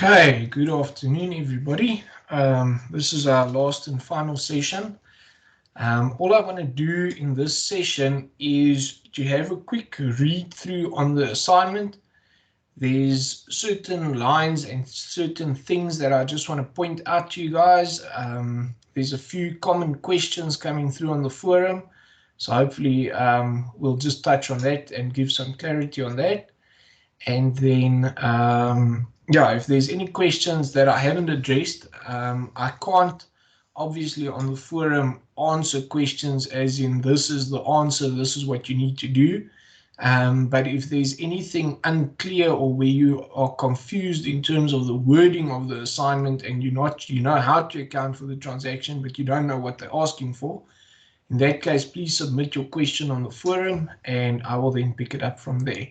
Okay, good afternoon, everybody. This is our last and final session. All I want to do in this session is to have a quick read through on the assignment. There's certain lines and certain things that I just want to point out to you guys. There's a few common questions coming through on the forum. So hopefully we'll just touch on that and give some clarity on that. And then, yeah, if there's any questions that I haven't addressed, I can't obviously on the forum answer questions as in this is the answer, this is what you need to do. But if there's anything unclear or where you are confused in terms of the wording of the assignment and you know how to account for the transaction, but you don't know what they're asking for, in that case, please submit your question on the forum and I will then pick it up from there.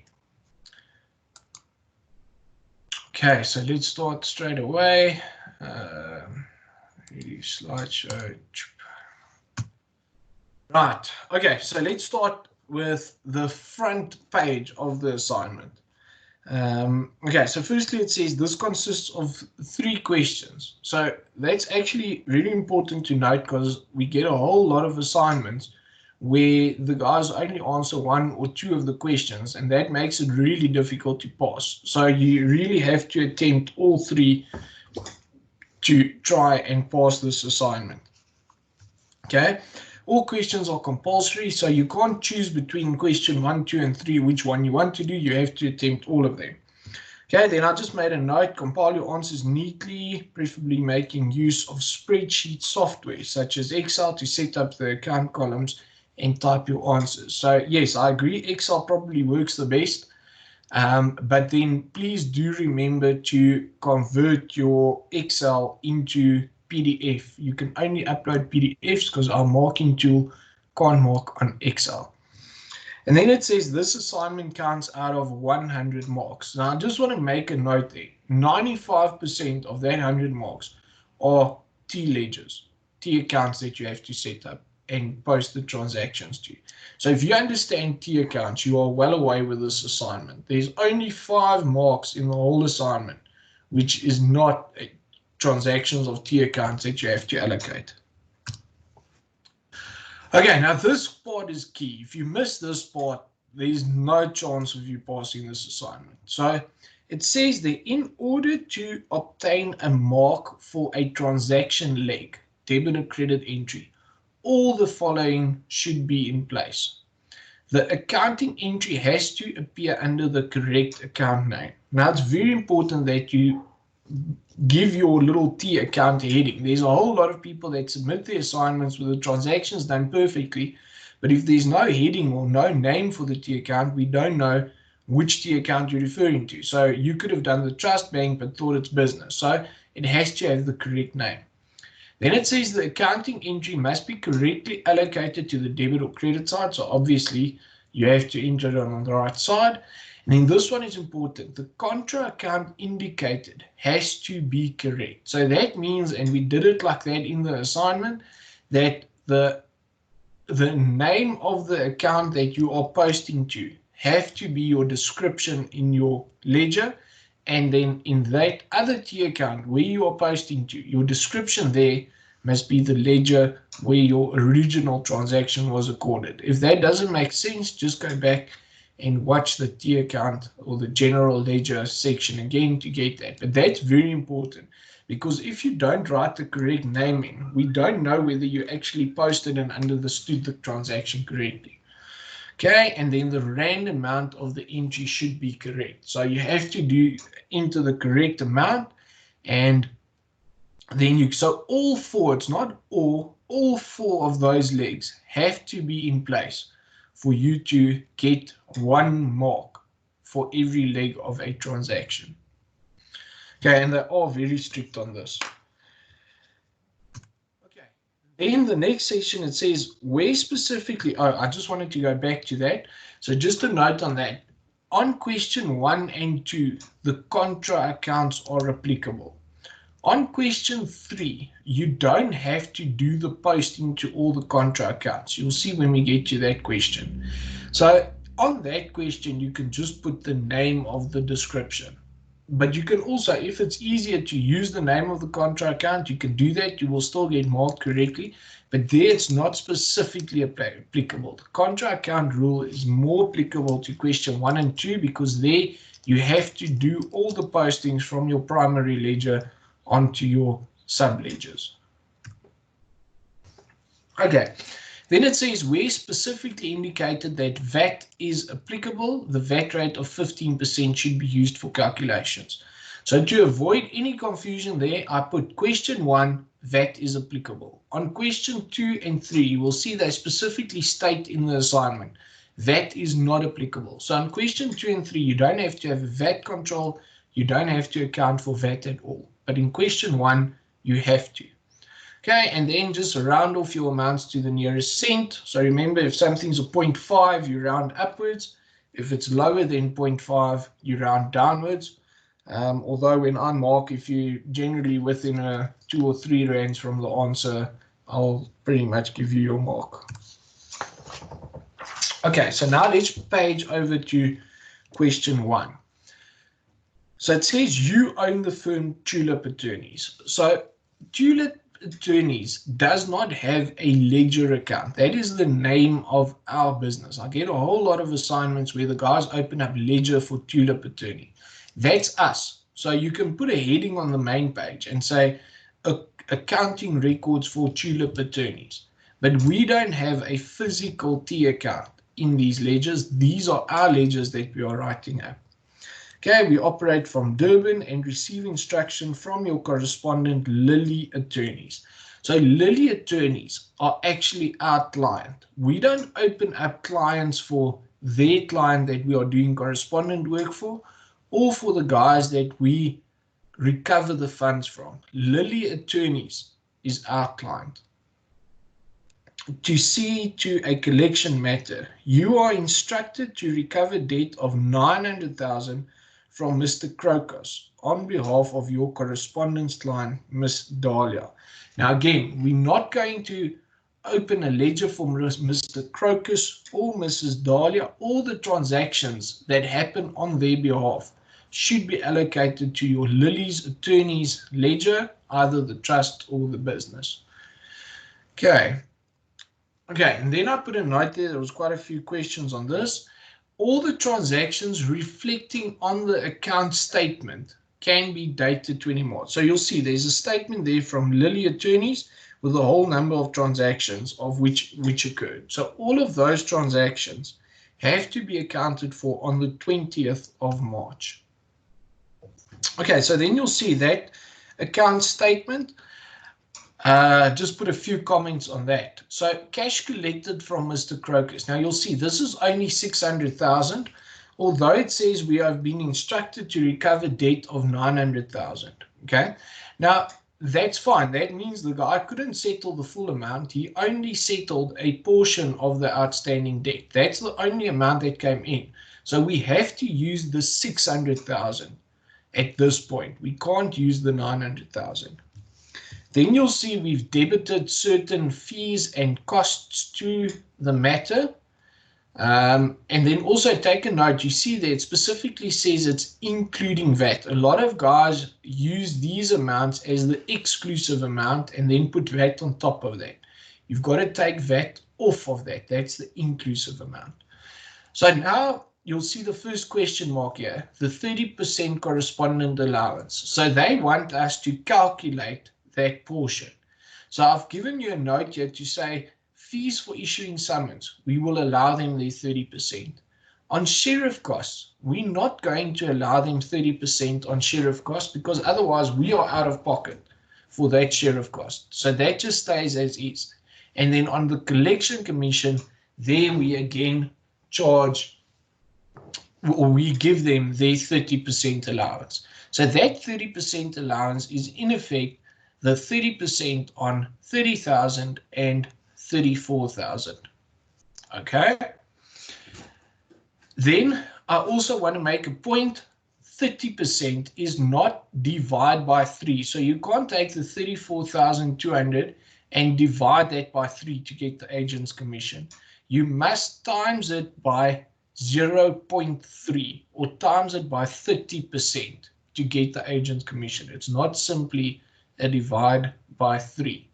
Okay, so let's start straight away. Slideshow. Right, okay, so let's start with the front page of the assignment. Okay, so firstly it says this consists of 3 questions. So that's actually really important to note because we get a whole lot of assignments where the guys only answer 1 or 2 of the questions, and that makes it really difficult to pass. So you really have to attempt all 3 to try and pass this assignment. Okay, all questions are compulsory, so you can't choose between question 1, 2, and 3 which one you want to do. You have to attempt all of them. Okay, then I just made a note, compile your answers neatly, preferably making use of spreadsheet software such as Excel to set up the account columns and type your answers. So yes, I agree, Excel probably works the best, but then please do remember to convert your Excel into PDF. You can only upload PDFs because our marking tool can't mark on Excel. And then it says this assignment counts out of 100 marks. Now I just want to make a note there. 95% of that 100 marks are T ledgers, T accounts that you have to set up and post the transactions to. So if you understand T accounts, you are well away with this assignment. There's only 5 marks in the whole assignment, which is not transactions of T accounts that you have to allocate. Okay, now this part is key. If you miss this part, there's no chance of you passing this assignment. So it says that in order to obtain a mark for a transaction leg, debit or credit entry, all the following should be in place. The accounting entry has to appear under the correct account name. Now it's very important that you give your little T account a heading. There's a whole lot of people that submit their assignments with the transactions done perfectly, but if there's no heading or no name for the T account, we don't know which T account you're referring to. So you could have done the trust bank but thought it's business. So it has to have the correct name. Then it says the accounting entry must be correctly allocated to the debit or credit side. So obviously you have to enter it on the right side. And then this one is important. The contra account indicated has to be correct. So that means, and we did it like that in the assignment, that the name of the account that you are posting to have to be your description in your ledger. And then in that other T account where you are posting to, your description there must be the ledger where your original transaction was recorded. If that doesn't make sense, just go back and watch the T account or the general ledger section again to get that. But that's very important because if you don't write the correct name in, we don't know whether you actually posted and understood the transaction correctly. Okay, and then the rand amount of the entry should be correct. So you have to enter the correct amount, and then so all 4, it's not all 4 of those legs have to be in place for you to get 1 mark for every leg of a transaction. Okay, and they are very strict on this. In the next section, it says where specifically, I just wanted to go back to that. So just a note on that. On question 1 and 2, the contra accounts are applicable. On question 3, you don't have to do the posting to all the contra accounts. You'll see when we get to that question. So on that question, you can just put the name of the description. But you can also, if it's easier to use the name of the contra account, you can do that. You will still get marked correctly, but there it's not specifically applicable. The contra account rule is more applicable to question 1 and 2 because there you have to do all the postings from your primary ledger onto your sub-ledgers. Okay, then it says where specifically indicated that VAT is applicable, the VAT rate of 15% should be used for calculations. So to avoid any confusion there, I put question 1, VAT is applicable. On question 2 and 3, you will see they specifically state in the assignment, VAT is not applicable. So on question 2 and 3, you don't have to have a VAT control, you don't have to account for VAT at all. But in question 1, you have to. Okay, and then just round off your amounts to the nearest cent. So remember, if something's a 0.5, you round upwards. If it's lower than 0.5, you round downwards. Although when I mark, if you're generally within a 2 or 3 rands from the answer, I'll pretty much give you your mark. Okay, so now let's page over to question 1. So it says you own the firm Tulip Attorneys. So Tulip Attorneys does not have a ledger account. That is the name of our business. I get a whole lot of assignments where the guys open up ledger for Tulip Attorney. That's us. So you can put a heading on the main page and say accounting records for Tulip Attorneys. But we don't have a physical T account in these ledgers. These are our ledgers that we are writing up. Okay, we operate from Durban and receive instruction from your correspondent Lily Attorneys. So Lily Attorneys are actually our client. We don't open up clients for their client that we are doing correspondent work for, or for the guys that we recover the funds from. Lily Attorneys is our client. To see to a collection matter, you are instructed to recover debt of 900,000 from Mr. Crocus on behalf of your correspondence client, Miss Dahlia. Now again, we're not going to open a ledger for Mr. Crocus or Mrs. Dahlia. All the transactions that happen on their behalf should be allocated to your Lily's Attorney's ledger, either the trust or the business. Okay, and then I put a note there was quite a few questions on this. All the transactions reflecting on the account statement can be dated 20 March. So you'll see there's a statement there from Lily Attorneys with a whole number of transactions of which occurred. So all of those transactions have to be accounted for on the 20th of March. Okay, so then you'll see that account statement. Just put a few comments on that. So cash collected from Mr. Crocus. Now you'll see this is only 600,000, although it says we have been instructed to recover debt of 900,000. Okay, now that's fine. That means the guy couldn't settle the full amount. He only settled a portion of the outstanding debt. That's the only amount that came in. So we have to use the 600,000 at this point. We can't use the 900,000. Then you'll see we've debited certain fees and costs to the matter. And then also take a note, you see that it specifically says it's including VAT. A lot of guys use these amounts as the exclusive amount and then put VAT on top of that. You've got to take VAT off of that. That's the inclusive amount. So now you'll see the first question mark here, the 30% correspondent allowance. So they want us to calculate that portion. So I've given you a note here to say fees for issuing summons, we will allow them their 30%. On sheriff costs, we're not going to allow them 30% on sheriff costs because otherwise we are out of pocket for that sheriff cost. So that just stays as is. And then on the collection commission, there we again charge, or we give them their 30% allowance. So that 30% allowance is in effect the 30% on 30,000 and 34,000. Okay. Then I also want to make a point, 30% is not divided by 3. So you can't take the 34,200 and divide that by 3 to get the agent's commission. You must times it by 0.3 or times it by 30%. to get the agent's commission. It's not simply a divide by 3.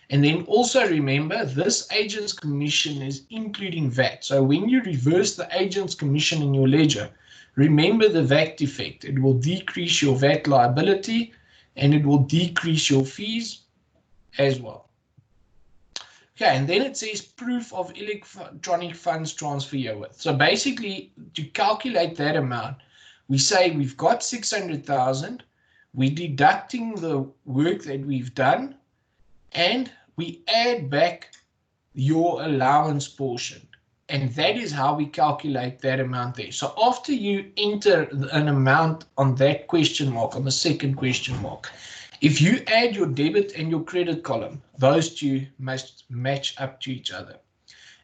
And then also remember, this agent's commission is including VAT. So when you reverse the agent's commission in your ledger, remember the VAT effect. It will decrease your VAT liability and it will decrease your fees as well. Okay, and then it says proof of electronic funds transfer herewith. So basically, to calculate that amount, we say we've got 600,000, we're deducting the work that we've done, and we add back your allowance portion. And that is how we calculate that amount there. So after you enter an amount on that question mark, on the second question mark, if you add your debit and your credit column, those two must match up to each other.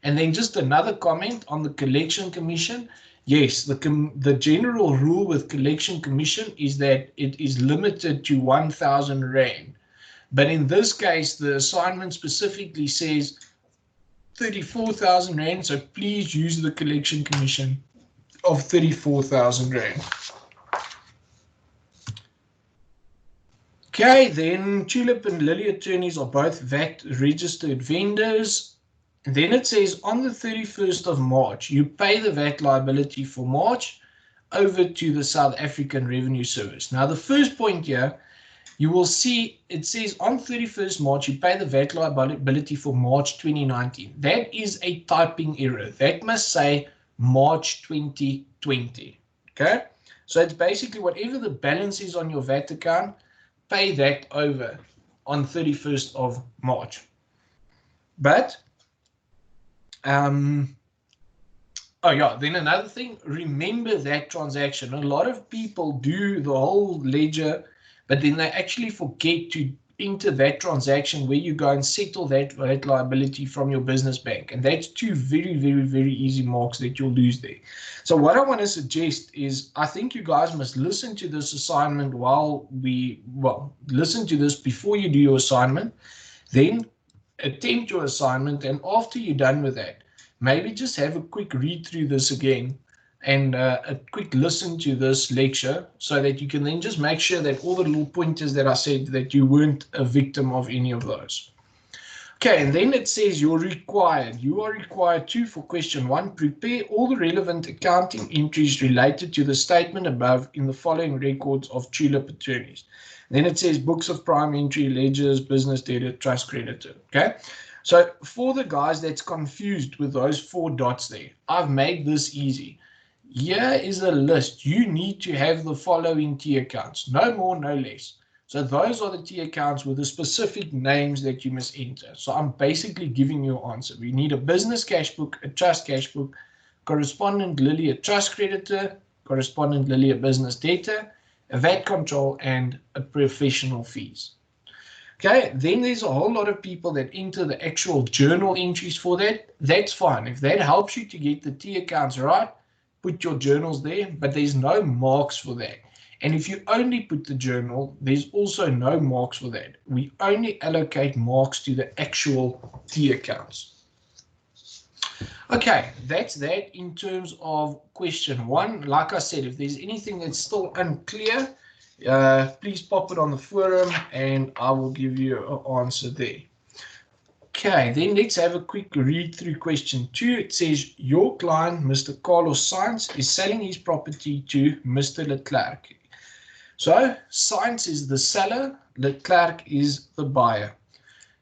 And then just another comment on the collection commission. Yes, the general rule with collection commission is that it is limited to 1,000 Rand. But in this case, the assignment specifically says 34,000 Rand. So please use the collection commission of 34,000 Rand. Okay, then Tulip and Lily attorneys are both VAT registered vendors. And then it says on the 31st of March, you pay the VAT liability for March over to the South African Revenue Service. Now, the first point here, you will see it says on 31st March, you pay the VAT liability for March 2019. That is a typing error. That must say March 2020. Okay, so it's basically whatever the balance is on your VAT account, pay that over on 31st of March. But, oh yeah, then another thing, remember that transaction. A lot of people do the whole ledger, but then they actually forget to enter that transaction where you go and settle that liability from your business bank. And that's two very, very, very easy marks that you'll lose there. So what I want to suggest is, I think you guys must listen to this assignment listen to this before you do your assignment, then attempt your assignment. And after you're done with that, maybe just have a quick read through this again and a quick listen to this lecture so that you can then just make sure that all the little pointers that I said, that you weren't a victim of any of those. Okay, and then it says you are required to, for question 1, prepare all the relevant accounting entries related to the statement above in the following records of Tulip attorneys. Then it says books of prime entry, ledgers, business debtor, trust creditor. Okay, so for the guys that's confused with those 4 dots there, I've made this easy. Here is a list. You need to have the following T accounts, no more, no less. So those are the T accounts with the specific names that you must enter. So I'm basically giving you an answer. We need a business cash book, a trust cash book, correspondent Lily, a trust creditor, correspondent Lily, a business debtor, a VAT control, and a professional fees. Okay, then there's a whole lot of people that enter the actual journal entries for that. That's fine. If that helps you to get the T accounts right, put your journals there, but there's no marks for that. And if you only put the journal, there's also no marks for that. We only allocate marks to the actual T accounts. Okay, that's that in terms of question 1. Like I said, if there's anything that's still unclear, please pop it on the forum and I will give you an answer there. Okay, then let's have a quick read through question 2. It says your client, Mr. Carlos Sainz, is selling his property to Mr. Leclerc. So Sainz is the seller, Leclerc is the buyer.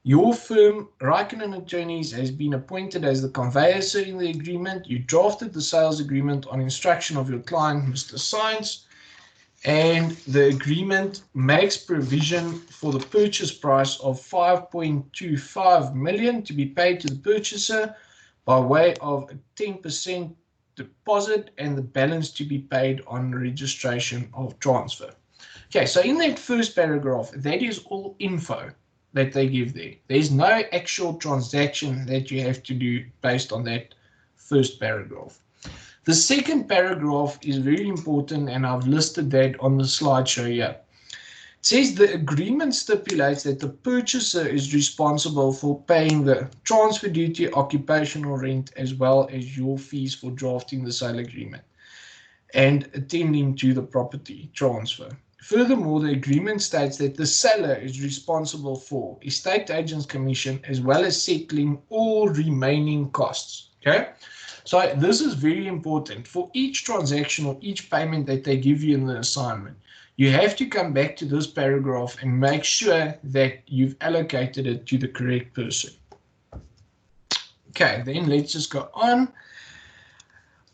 Your firm, Ryken & Attorneys, has been appointed as the conveyancer in the agreement. You drafted the sales agreement on instruction of your client, Mr. Sainz, and the agreement makes provision for the purchase price of 5.25 million to be paid to the purchaser by way of a 10% deposit and the balance to be paid on registration of transfer. Okay, so in that first paragraph, that is all info that they give there. There's no actual transaction that you have to do based on that first paragraph. The second paragraph is very important, and I've listed that on the slideshow here. It says the agreement stipulates that the purchaser is responsible for paying the transfer duty, occupational rent, as well as your fees for drafting the sale agreement and attending to the property transfer. Furthermore, the agreement states that the seller is responsible for estate agent's commission as well as settling all remaining costs. Okay, so this is very important. For each transaction or each payment that they give you in the assignment, you have to come back to this paragraph and make sure that you've allocated it to the correct person. Okay, then let's just go on.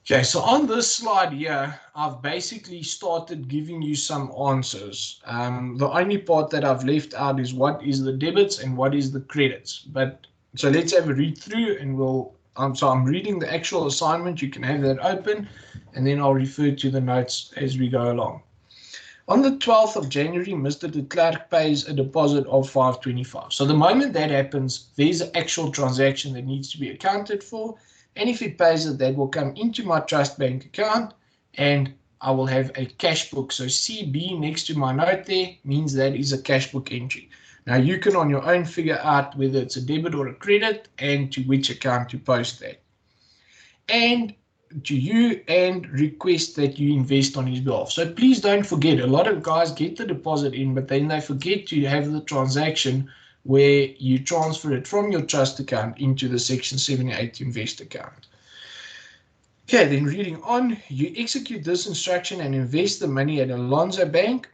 Okay, so on this slide here, I've basically started giving you some answers. The only part that I've left out is what is the debits and what is the credits. But so let's have a read through, and so I'm reading the actual assignment. You can have that open, and then I'll refer to the notes as we go along. On the 12th of January, Mr. de Klerk pays a deposit of 525. So the moment that happens, there's an actual transaction that needs to be accounted for. And if he pays it, that will come into my trust bank account and I will have a cash book. So CB next to my note there means that is a cash book entry. Now you can on your own figure out whether it's a debit or a credit and to which account to post that. And to you and request that you invest on his behalf. So please don't forget, a lot of guys get the deposit in, but then they forget to have the transaction where you transfer it from your trust account into the Section 78 invest account. Okay, then reading on, you execute this instruction and invest the money at Alonzo Bank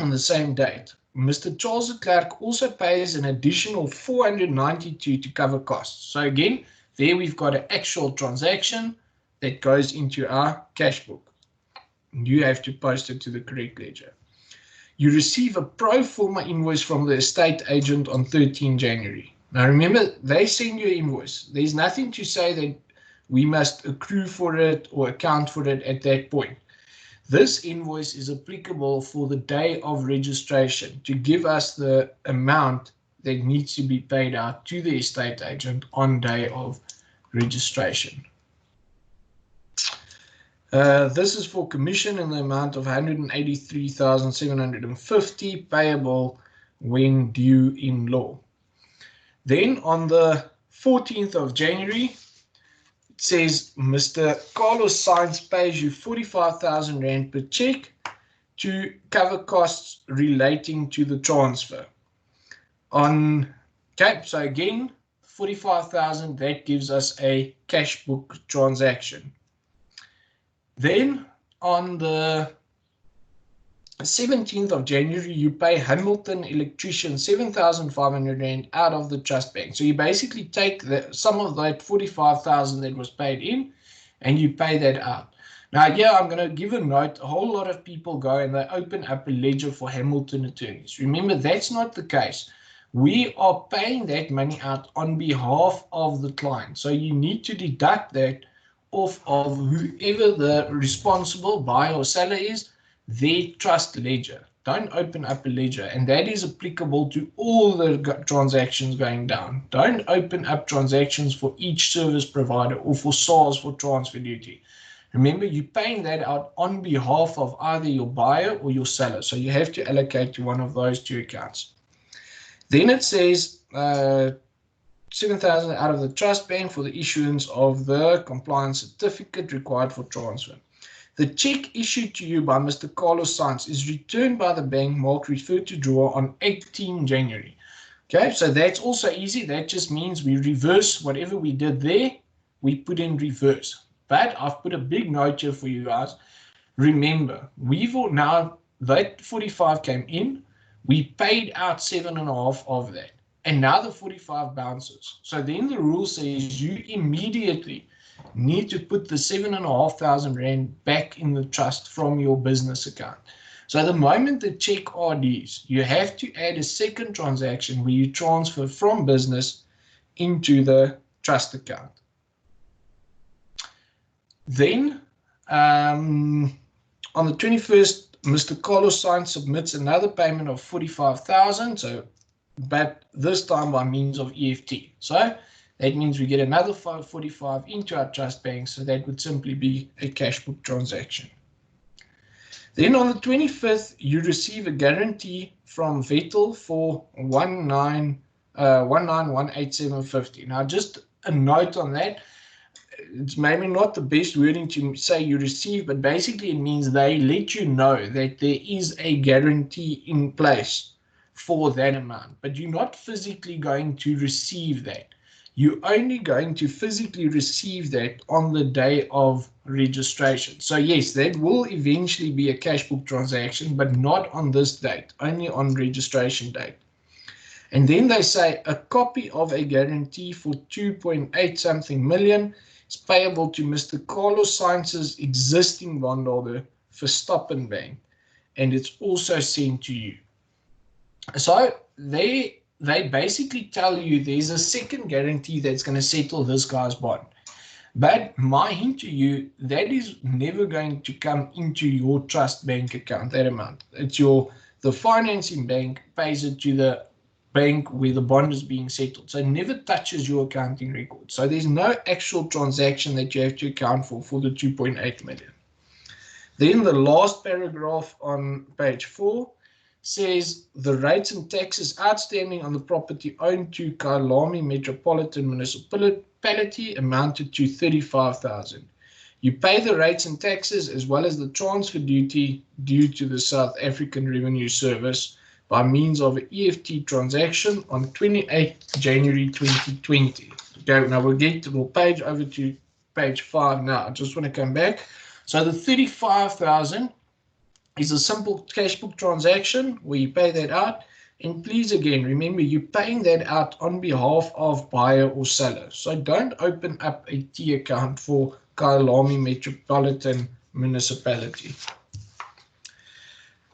on the same date. Mr. Charles de Klerk also pays an additional 492 to cover costs. So again, there we've got an actual transaction that goes into our cash book. You have to post it to the correct ledger. You receive a pro forma invoice from the estate agent on 13 January. Now remember, they send you an invoice. There's nothing to say that we must accrue for it or account for it at that point. This invoice is applicable for the day of registration to give us the amount that needs to be paid out to the estate agent on day of registration. This is for commission in the amount of 183,750 payable when due in law. Then on the 14th of January, it says Mr. Carlos Sainz pays you 45,000 Rand per check to cover costs relating to the transfer. Okay, so again, 45,000, that gives us a cash book transaction. Then on the 17th of January, you pay Hamilton Electrician 7,500 Rand out of the trust bank. So you basically take some of that 45,000 that was paid in and you pay that out. Now, yeah, I'm going to give a note. A whole lot of people go and they open up a ledger for Hamilton attorneys. Remember, that's not the case. We are paying that money out on behalf of the client. So you need to deduct that off of whoever the responsible buyer or seller is, their trust ledger. Don't open up a ledger, and that is applicable to all the transactions going down. Don't open up transactions for each service provider or for SARS for transfer duty. Remember, you're paying that out on behalf of either your buyer or your seller, so you have to allocate to one of those two accounts. Then it says 7,000 out of the trust bank for the issuance of the compliance certificate required for transfer. The check issued to you by Mr. Carlos Sainz is returned by the bank marked referred to drawer on 18 January. Okay, so that's also easy. That just means we reverse whatever we did there, we put in reverse. But I've put a big note here for you guys. Remember, we've now, that 45 came in, we paid out 7.5 of that. And now the 45 bounces. So then the rule says you immediately need to put the 7,500 Rand back in the trust from your business account. So the moment the check RDs, you have to add a second transaction where you transfer from business into the trust account. Then on the 21st, Mr. Carlos Sainz submits another payment of 45,000. But this time by means of EFT. So that means we get another 545 into our trust bank. So that would simply be a cash book transaction. Then on the 25th, you receive a guarantee from Vettel for 1918750. Now, just a note on that. it's maybe not the best wording to say you receive, but basically it means they let you know that there is a guarantee in place for that amount, but you're not physically going to receive that. You're only going to physically receive that on the day of registration. So yes, that will eventually be a cash book transaction, but not on this date, only on registration date. And then they say a copy of a guarantee for 2.8 something million is payable to Mr. Carlos Sainz's existing bondholder Verstappen Bank, and it's also sent to you. So they basically tell you there's a second guarantee that's going to settle this guy's bond. But my hint to you, that is never going to come into your trust bank account, that amount. It's the financing bank pays it to the bank where the bond is being settled. So it never touches your accounting record. So there's no actual transaction that you have to account for the 2.8 million. Then the last paragraph on page 4 says the rates and taxes outstanding on the property owned to Kyalami Metropolitan Municipality amounted to 35,000. You pay the rates and taxes as well as the transfer duty due to the South African Revenue Service by means of an EFT transaction on 28 January 2020. Okay, now we'll page over to page 5 now. I just want to come back. So the 35,000 is a simple cash book transaction where you pay that out. And please, again, remember you're paying that out on behalf of buyer or seller. So don't open up a T account for Kyalami Metropolitan Municipality.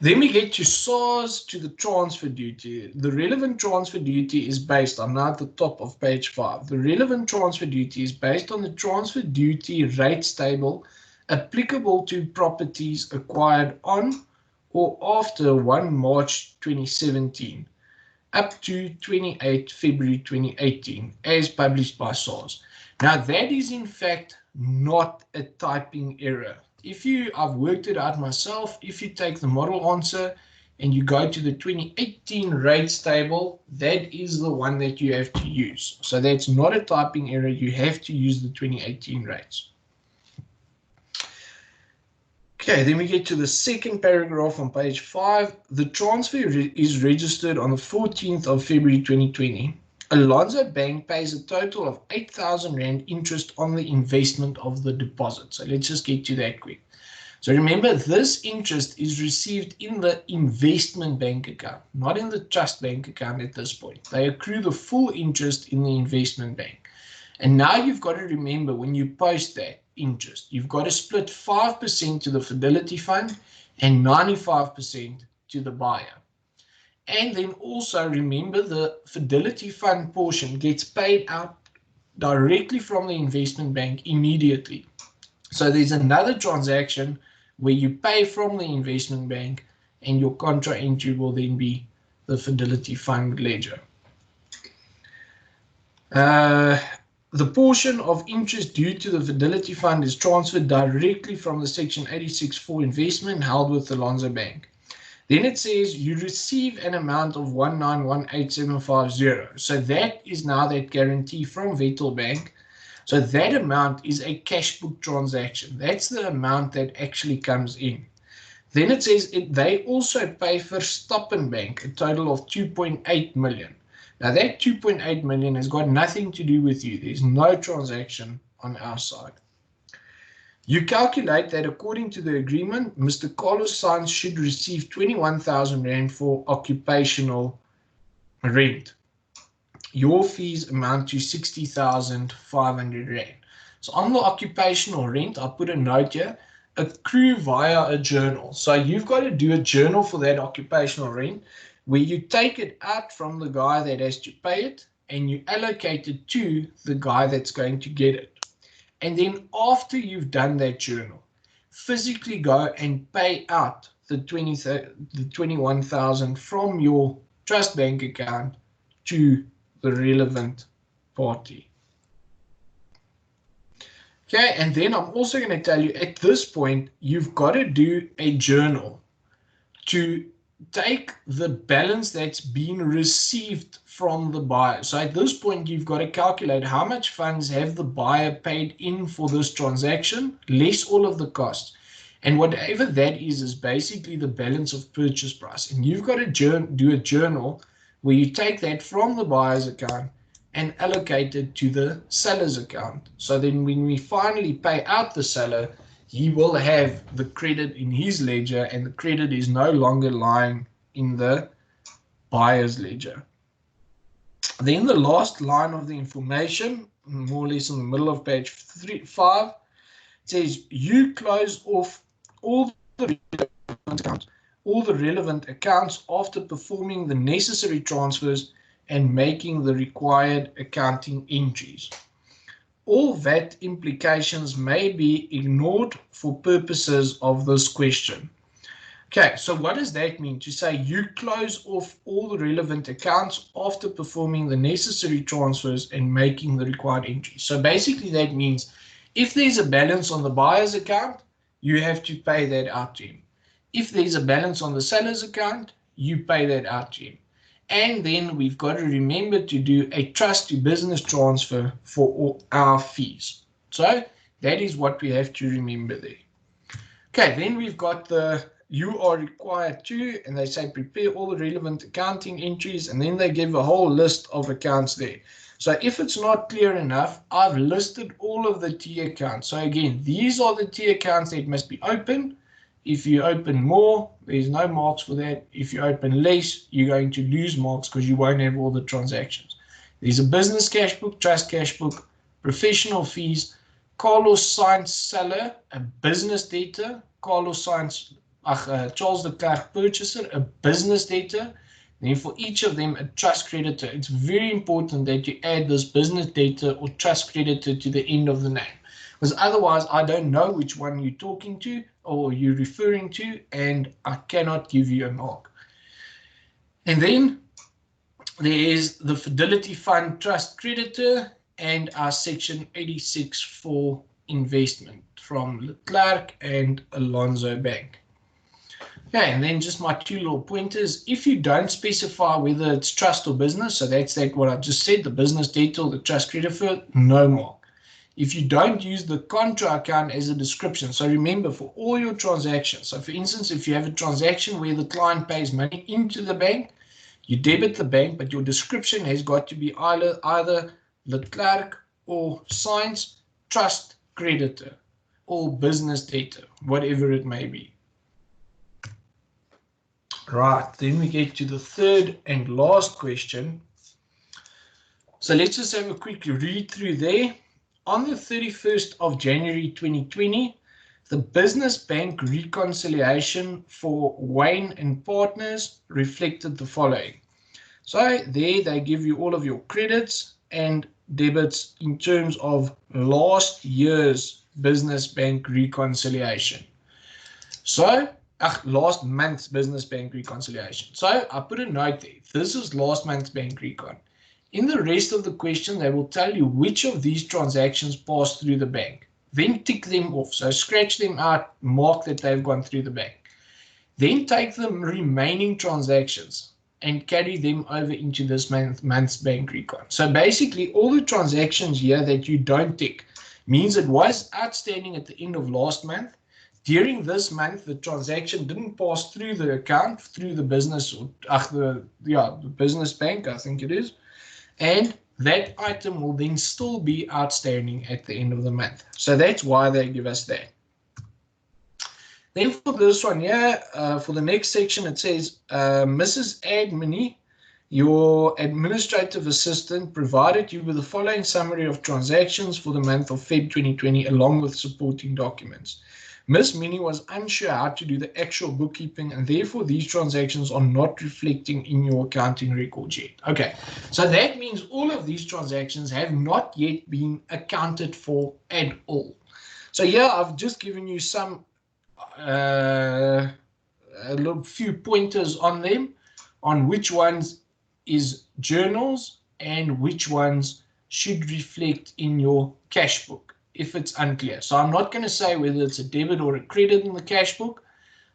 Then we get to SARS, to the transfer duty. The relevant transfer duty is based, I'm now at the top of page 5. The relevant transfer duty is based on the transfer duty rates table applicable to properties acquired on or after 1 March 2017 up to 28 February 2018 as published by SARS. Now that is in fact not a typing error. I've worked it out myself, if you take the model answer and you go to the 2018 rates table, that is the one that you have to use. So that's not a typing error, you have to use the 2018 rates. Okay, then we get to the second paragraph on page 5. The transfer is registered on the 14th of February 2020. Alonzo Bank pays a total of 8,000 Rand interest on the investment of the deposit. So let's just get to that quick. So remember, this interest is received in the investment bank account, not in the trust bank account at this point. They accrue the full interest in the investment bank. And now you've got to remember, when you post that interest, you've got to split 5% to the Fidelity Fund and 95% to the buyer. And then also remember, the Fidelity Fund portion gets paid out directly from the investment bank immediately. So there's another transaction where you pay from the investment bank and your contra entry will then be the Fidelity Fund ledger. The portion of interest due to the Fidelity Fund is transferred directly from the Section 86(4) investment held with Alonzo Bank. Then it says you receive an amount of 1918750. So that is now that guarantee from Vettel Bank. So that amount is a cash book transaction. That's the amount that actually comes in. Then it says they also pay Verstappen Bank a total of 2.8 million. Now that 2.8 million has got nothing to do with you. There's no transaction on our side. You calculate that according to the agreement, Mr. Carlos Sainz should receive 21,000 Rand for occupational rent. Your fees amount to 60,500 Rand. So on the occupational rent, I put a note here, accrue via a journal. So you've got to do a journal for that occupational rent, where you take it out from the guy that has to pay it and you allocate it to the guy that's going to get it. And then after you've done that journal, physically go and pay out the 21,000 from your trust bank account to the relevant party. Okay, and then I'm also going to tell you at this point, you've got to do a journal to take the balance that's been received from the buyer. So at this point, you've got to calculate how much funds have the buyer paid in for this transaction, less all of the costs. And whatever that is basically the balance of purchase price. And you've got to do a journal where you take that from the buyer's account and allocate it to the seller's account. So then when we finally pay out the seller, he will have the credit in his ledger, and the credit is no longer lying in the buyer's ledger. Then the last line of the information, more or less in the middle of page 5, says you close off all the relevant accounts after performing the necessary transfers and making the required accounting entries. All VAT implications may be ignored for purposes of this question. Okay, so what does that mean? To say you close off all the relevant accounts after performing the necessary transfers and making the required entries. So basically that means if there's a balance on the buyer's account, you have to pay that out to him. If there's a balance on the seller's account, you pay that out to him. And then we've got to remember to do a trust to business transfer for all our fees. So that is what we have to remember there. Okay, then we've got the you are required to, and they say prepare all the relevant accounting entries, and then they give a whole list of accounts there. So if it's not clear enough, I've listed all of the T accounts. So again, these are the T accounts that must be open. If you open more, there's no marks for that. If you open less, you're going to lose marks because you won't have all the transactions. There's a business cash book, trust cash book, professional fees. Carlos Sainz seller, a business debtor. Carlos Sainz, Charles de Klerk purchaser, a business debtor. Then for each of them, a trust creditor. It's very important that you add this business debtor or trust creditor to the end of the name, because otherwise I don't know which one you're talking to or you're referring to, and I cannot give you a mark. And then there is the Fidelity Fund trust creditor and our section 86 for investment from Leclerc and Alonzo Bank. Okay, and then just my two little pointers. If you don't specify whether it's trust or business, so that's what I just said, the business detail, the trust creditor, no mark. If you don't use the contra account as a description, so remember for all your transactions, so for instance, if you have a transaction where the client pays money into the bank, you debit the bank, but your description has got to be either Leclerc or Sainz trust creditor or business debtor, whatever it may be. Right, then we get to the third and last question. So let's just have a quick read through there. On the 31st of January 2020, the business bank reconciliation for Wayne and Partners reflected the following. So there they give you all of your credits and debits in terms of last year's business bank reconciliation. So last month's business bank reconciliation. So I put a note there. This is last month's bank recon. In the rest of the question, they will tell you which of these transactions passed through the bank. Then tick them off. So scratch them out, mark that they've gone through the bank. Then take the remaining transactions and carry them over into this month's bank recon. So basically, all the transactions here that you don't tick means it was outstanding at the end of last month. During this month, the transaction didn't pass through the account, through the business, the business bank, I think it is. And that item will then still be outstanding at the end of the month. So that's why they give us that. Then for this one here, for the next section, it says, Mrs. Admini, your administrative assistant, provided you with the following summary of transactions for the month of Feb 2020, along with supporting documents. Ms. Minnie was unsure how to do the actual bookkeeping, and therefore these transactions are not reflecting in your accounting records yet. Okay, so that means all of these transactions have not yet been accounted for at all. So here I've just given you some a little few pointers on them, on which ones is journals and which ones should reflect in your cash book if it's unclear. So I'm not going to say whether it's a debit or a credit in the cash book.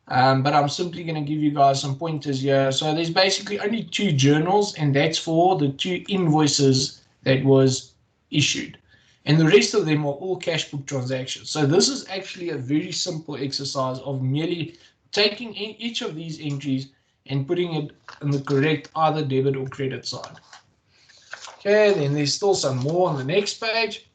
but I'm simply going to give you guys some pointers here. So there's basically only 2 journals, and that's for the 2 invoices that was issued. And the rest of them are all cash book transactions. So this is actually a very simple exercise of merely taking each of these entries and putting it in the correct either debit or credit side. Okay, then there's still some more on the next page.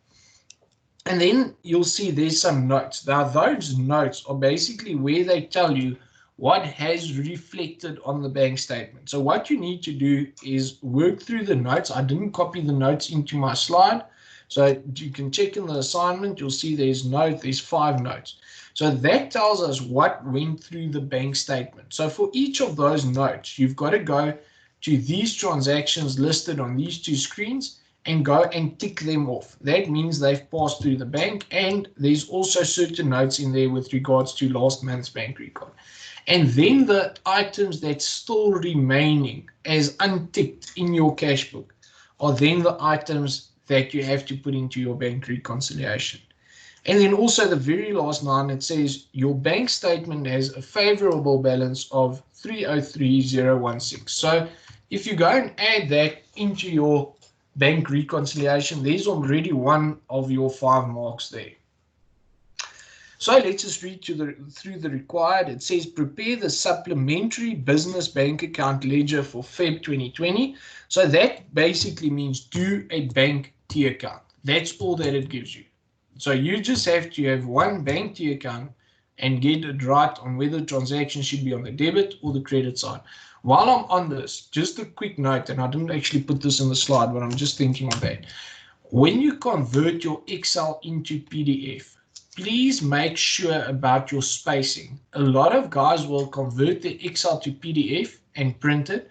And then you'll see there's some notes. Now, those notes are basically where they tell you what has reflected on the bank statement. So what you need to do is work through the notes. I didn't copy the notes into my slide. So you can check in the assignment. You'll see there's 5 notes. So that tells us what went through the bank statement. So for each of those notes, you've got to go to these transactions listed on these 2 screens and go and tick them off. That means they've passed through the bank, and there's also certain notes in there with regards to last month's bank record. And then the items that's still remaining as unticked in your cash book are then the items that you have to put into your bank reconciliation. And then also the very last line, it says your bank statement has a favorable balance of 303,016. So if you go and add that into your bank reconciliation, there's already one of your 5 marks there. So let's just read through the required. It says prepare the supplementary business bank account ledger for Feb 2020. So that basically means do a bank T account. That's all that it gives you. So you just have to have one bank T account and get it right on whether transactions should be on the debit or the credit side. While I'm on this, just a quick note, and I didn't actually put this in the slide, but I'm just thinking of that. When you convert your Excel into PDF, please make sure about your spacing. A lot of guys will convert the Excel to PDF and print it,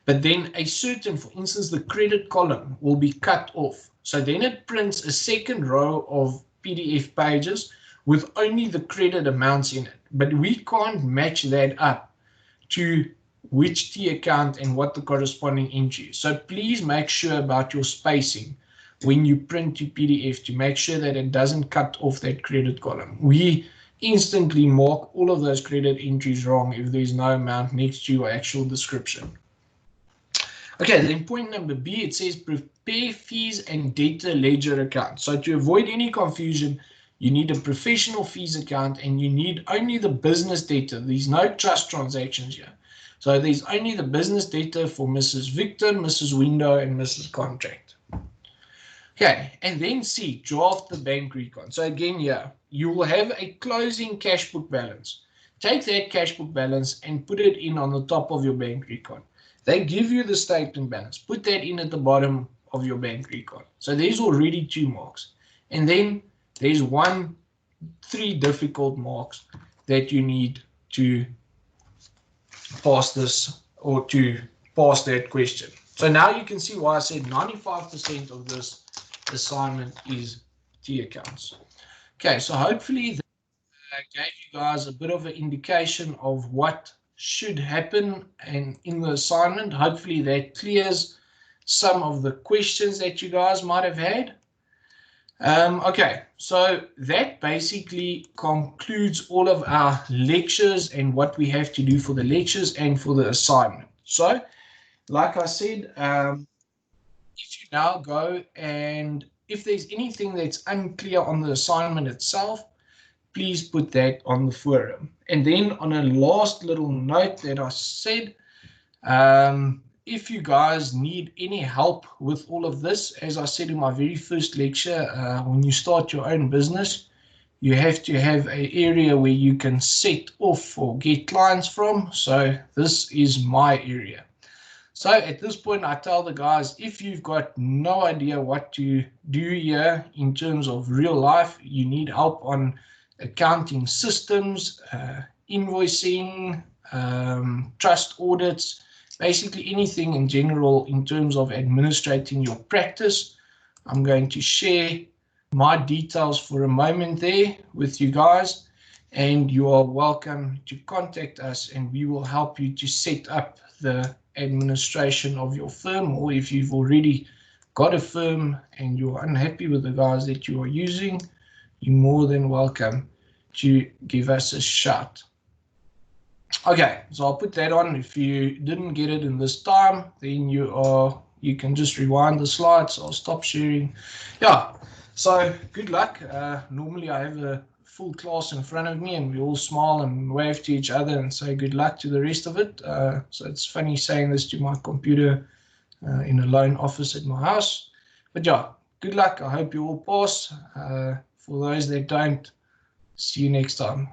but then a certain, for instance, the credit column will be cut off. So then it prints a second row of PDF pages with only the credit amounts in it. But we can't match that up to which T account and what the corresponding entry is. So please make sure about your spacing when you print to PDF to make sure that it doesn't cut off that credit column. We instantly mark all of those credit entries wrong if there's no amount next to your actual description. Okay, then point number B, it says prepare fees and debtor ledger account. So to avoid any confusion, you need a professional fees account and you need only the business debtor. There's no trust transactions here. So there's only the business debtor for Mrs. Victor, Mrs. Window, and Mrs. Contract. Okay, and then C, draft the bank recon. So again, yeah, you will have a closing cash book balance. Take that cash book balance and put it in on the top of your bank recon. They give you the statement balance. Put that in at the bottom of your bank recon. So there's already 2 marks. And then there's 3 difficult marks that you need to pass this or to pass that question. So now you can see why I said 95% of this assignment is T accounts. Okay, so hopefully that gave you guys a bit of an indication of what should happen and in the assignment. Hopefully that clears some of the questions that you guys might have had. Okay, so that basically concludes all of our lectures and what we have to do for the lectures and for the assignment. So, like I said, if you now go and if there's anything that's unclear on the assignment itself, please put that on the forum. And then on a last little note that I said, if you guys need any help with all of this, as I said in my very first lecture, when you start your own business, you have to have an area where you can set off or get clients from. So this is my area. So at this point, I tell the guys, if you've got no idea what to do here in terms of real life, you need help on accounting systems, invoicing, trust audits, basically anything in general in terms of administrating your practice. I'm going to share my details for a moment there with you guys, and you are welcome to contact us and we will help you to set up the administration of your firm, or if you've already got a firm and you're unhappy with the guys that you are using, you're more than welcome to give us a shout. Okay, so I'll put that on. If you didn't get it in this time, then you can just rewind the slides. I'll stop sharing. Yeah, so good luck. Normally I have a full class in front of me and we all smile and wave to each other and say good luck to the rest of it. So it's funny saying this to my computer in a lone office at my house. But yeah, good luck. I hope you all pass. For those that don't, see you next time.